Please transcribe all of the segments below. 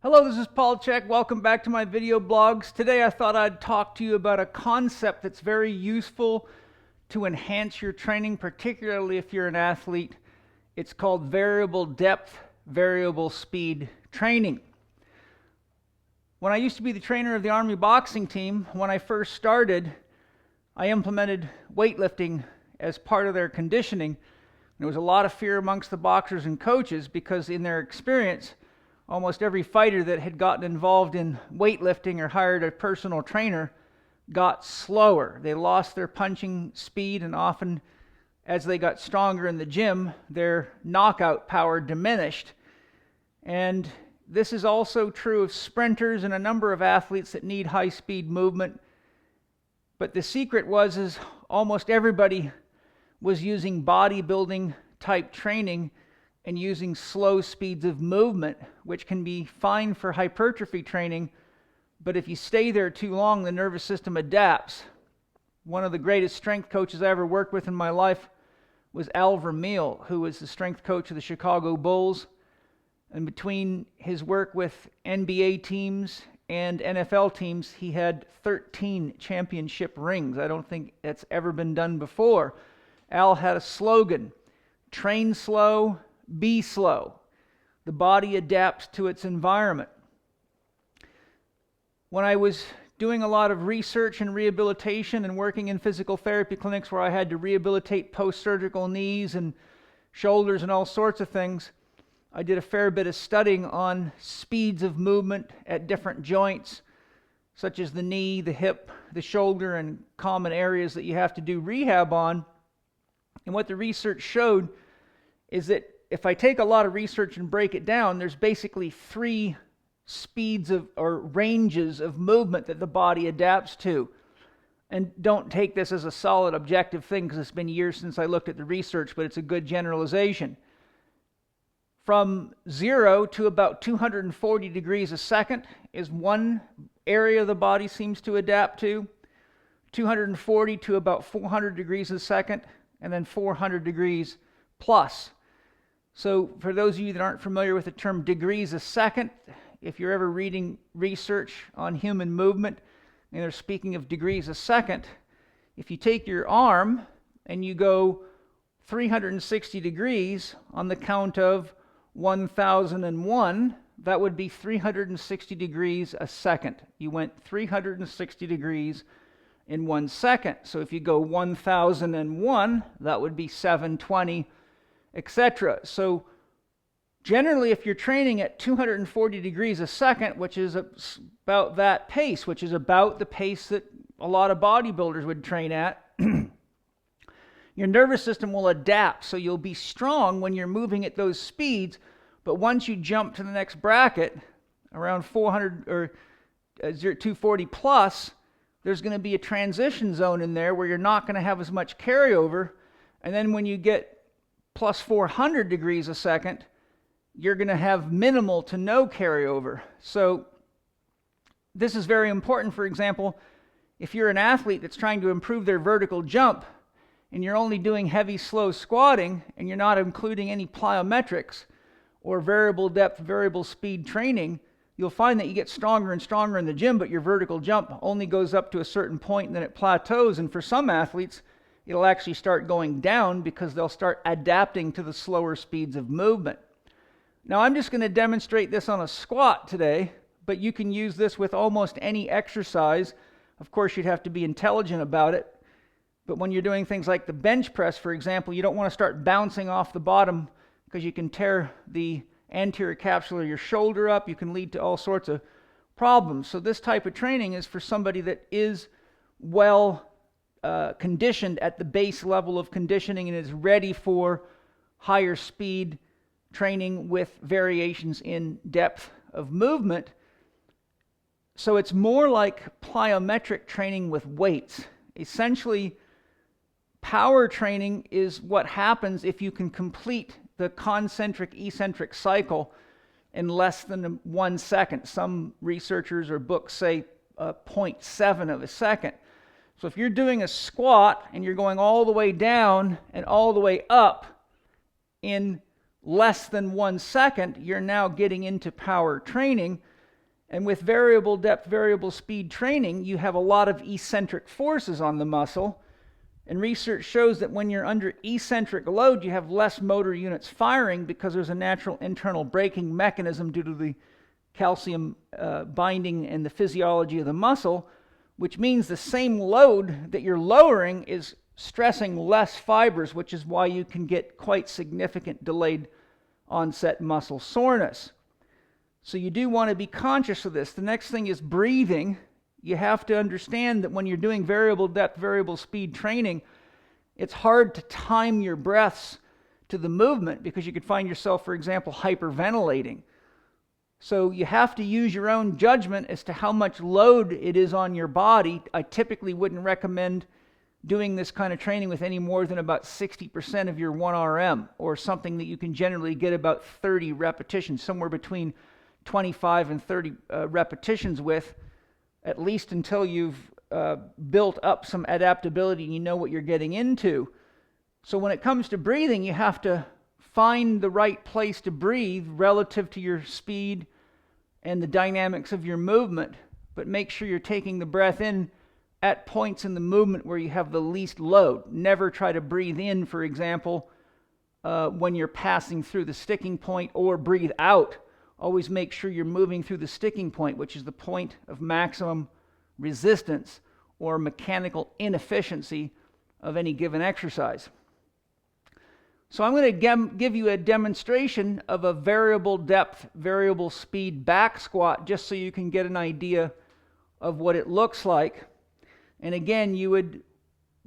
Hello, this is C.H.E.K. Welcome back to my video blogs. Today I thought I'd talk to you about a concept that's very useful to enhance your training, particularly if you're an athlete. It's called variable depth, variable speed training. When I used to be the trainer of the Army boxing team, when I first started, I implemented weightlifting as part of their conditioning. There was a lot of fear amongst the boxers and coaches because in their experience, almost every fighter that had gotten involved in weightlifting or hired a personal trainer got slower. They lost their punching speed, and often as they got stronger in the gym, their knockout power diminished. And this is also true of sprinters and a number of athletes that need high-speed movement. But the secret was almost everybody was using bodybuilding type training and using slow speeds of movement, which can be fine for hypertrophy training, but if you stay there too long, the nervous system adapts. One of the greatest strength coaches I ever worked with in my life was Al Vermeil, who was the strength coach of the Chicago Bulls. And between his work with NBA teams and NFL teams, he had 13 championship rings. I don't think that's ever been done before. Al had a slogan: train slow, be slow. The body adapts to its environment. When I was doing a lot of research and rehabilitation and working in physical therapy clinics where I had to rehabilitate post-surgical knees and shoulders and all sorts of things, I did a fair bit of studying on speeds of movement at different joints, such as the knee, the hip, the shoulder, and common areas that you have to do rehab on. And what the research showed is that if I take a lot of research and break it down, there's basically three speeds or ranges of movement that the body adapts to. And don't take this as a solid objective thing because it's been years since I looked at the research, but it's a good generalization. From 0 to about 240 degrees a second is one area the body seems to adapt to. 240 to about 400 degrees a second, and then 400 degrees plus. So for those of you that aren't familiar with the term degrees a second, if you're ever reading research on human movement, and they're speaking of degrees a second, if you take your arm and you go 360 degrees on the count of 1001, that would be 360 degrees a second. You went 360 degrees in 1 second. So if you go 1001, that would be 720, etc. So generally, if you're training at 240 degrees a second, which is about that pace, which is about the pace that a lot of bodybuilders would train at, your nervous system will adapt, so you'll be strong when you're moving at those speeds. But once you jump to the next bracket, around 400 or 240 plus, there's going to be a transition zone in there where you're not going to have as much carryover. And then when you get plus 400 degrees a second, you're going to have minimal to no carryover. So this is very important. For example, if you're an athlete that's trying to improve their vertical jump and you're only doing heavy, slow squatting and you're not including any plyometrics or variable depth, variable speed training, you'll find that you get stronger and stronger in the gym, but your vertical jump only goes up to a certain point and then it plateaus. And for some athletes, it'll actually start going down because they'll start adapting to the slower speeds of movement. Now, I'm just going to demonstrate this on a squat today, but you can use this with almost any exercise. Of course, you'd have to be intelligent about it. But when you're doing things like the bench press, for example, you don't want to start bouncing off the bottom because you can tear the anterior capsule of your shoulder up. You can lead to all sorts of problems. So this type of training is for somebody that is well conditioned at the base level of conditioning and is ready for higher speed training with variations in depth of movement. So it's more like plyometric training with weights. Essentially, power training is what happens if you can complete the concentric-eccentric cycle in less than 1 second. Some researchers or books say 0.7 of a second. So if you're doing a squat and you're going all the way down and all the way up in less than 1 second, you're now getting into power training. And with variable depth, variable speed training, you have a lot of eccentric forces on the muscle. And research shows that when you're under eccentric load, you have less motor units firing because there's a natural internal braking mechanism due to the calcium binding and the physiology of the muscle, which means the same load that you're lowering is stressing less fibers, which is why you can get quite significant delayed onset muscle soreness. So you do want to be conscious of this. The next thing is breathing. You have to understand that when you're doing variable depth, variable speed training, it's hard to time your breaths to the movement because you could find yourself, for example, hyperventilating. So you have to use your own judgment as to how much load it is on your body. I typically wouldn't recommend doing this kind of training with any more than about 60% of your 1RM, or something that you can generally get about 30 repetitions, somewhere between 25 and 30 repetitions with, at least until you've built up some adaptability and you know what you're getting into. So when it comes to breathing, you have to find the right place to breathe relative to your speed and the dynamics of your movement, but make sure you're taking the breath in at points in the movement where you have the least load. Never try to breathe in, for example, when you're passing through the sticking point, or breathe out. Always make sure you're moving through the sticking point, which is the point of maximum resistance or mechanical inefficiency of any given exercise. So I'm going to give you a demonstration of a variable depth, variable speed back squat, just so you can get an idea of what it looks like. And again, you would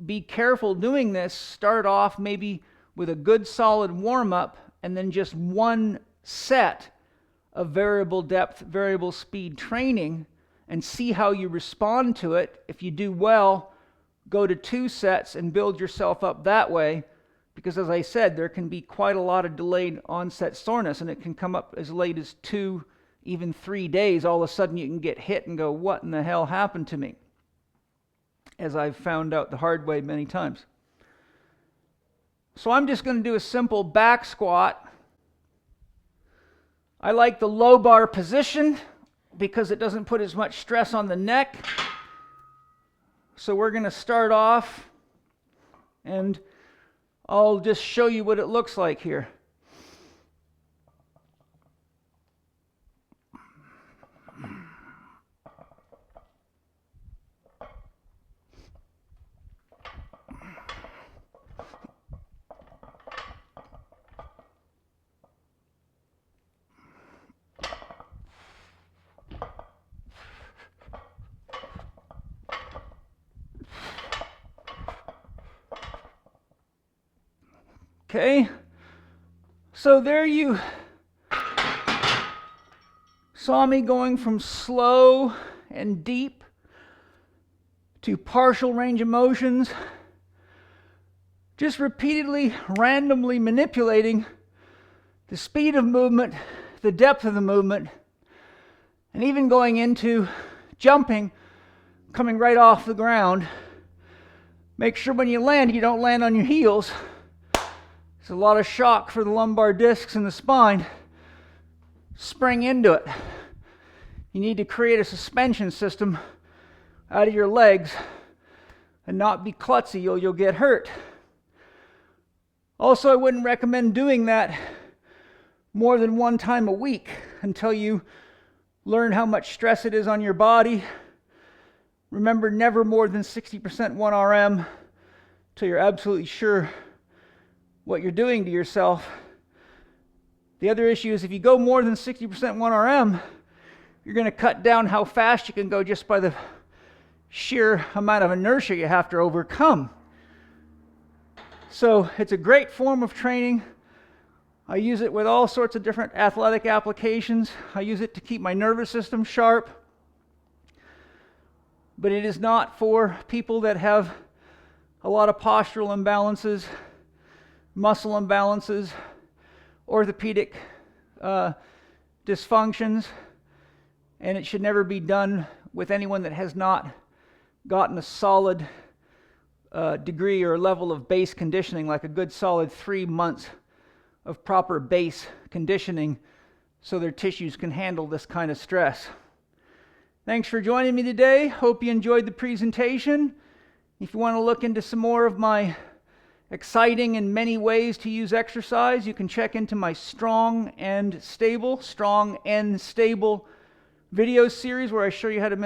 be careful doing this. Start off maybe with a good solid warm-up, and then just one set of variable depth, variable speed training, and see how you respond to it. If you do well, go to 2 sets and build yourself up that way, because as I said, there can be quite a lot of delayed onset soreness, and it can come up as late as 2, even 3 days. All of a sudden you can get hit and go, what in the hell happened to me? As I've found out the hard way many times. So I'm just going to do a simple back squat. I like the low bar position because it doesn't put as much stress on the neck. So we're going to start off, and I'll just show you what it looks like here. Okay, so there you saw me going from slow and deep to partial range of motions, just repeatedly, randomly manipulating the speed of movement, the depth of the movement, and even going into jumping, coming right off the ground. Make sure when you land, you don't land on your heels. It's a lot of shock for the lumbar discs and the spine. Spring into it. You need to create a suspension system out of your legs and not be klutzy, or you'll get hurt. Also, I wouldn't recommend doing that more than 1 time a week until you learn how much stress it is on your body. Remember, never more than 60% 1RM till you're absolutely sure what you're doing to yourself. The other issue is if you go more than 60% 1RM, you're going to cut down how fast you can go just by the sheer amount of inertia you have to overcome. So it's a great form of training. I use it with all sorts of different athletic applications. I use it to keep my nervous system sharp. But it is not for people that have a lot of postural imbalances, muscle imbalances, orthopedic dysfunctions, and it should never be done with anyone that has not gotten a solid degree or level of base conditioning, like a good solid 3 months of proper base conditioning so their tissues can handle this kind of stress. Thanks for joining me today. Hope you enjoyed the presentation. If you want to look into some more of my exciting and many ways to use exercise, you can check into my Strong and Stable video series where I show you how to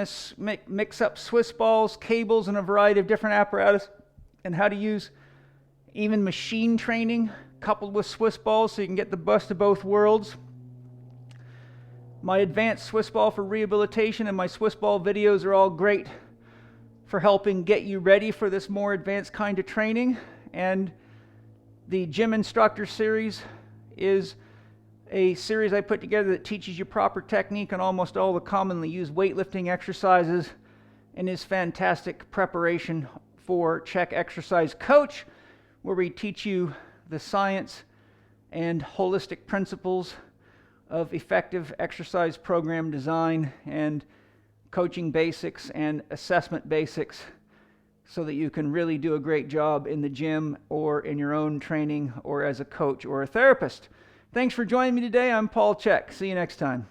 mix up Swiss balls, cables, and a variety of different apparatus, and how to use even machine training coupled with Swiss balls so you can get the best of both worlds. My advanced Swiss ball for rehabilitation and my Swiss ball videos are all great for helping get you ready for this more advanced kind of training. And the gym instructor series is a series I put together that teaches you proper technique on almost all the commonly used weightlifting exercises and is fantastic preparation for CHEK Exercise Coach, where we teach you the science and holistic principles of effective exercise program design and coaching basics and assessment basics so that you can really do a great job in the gym or in your own training or as a coach or a therapist. Thanks for joining me today. I'm Paul C.H.E.K. See you next time.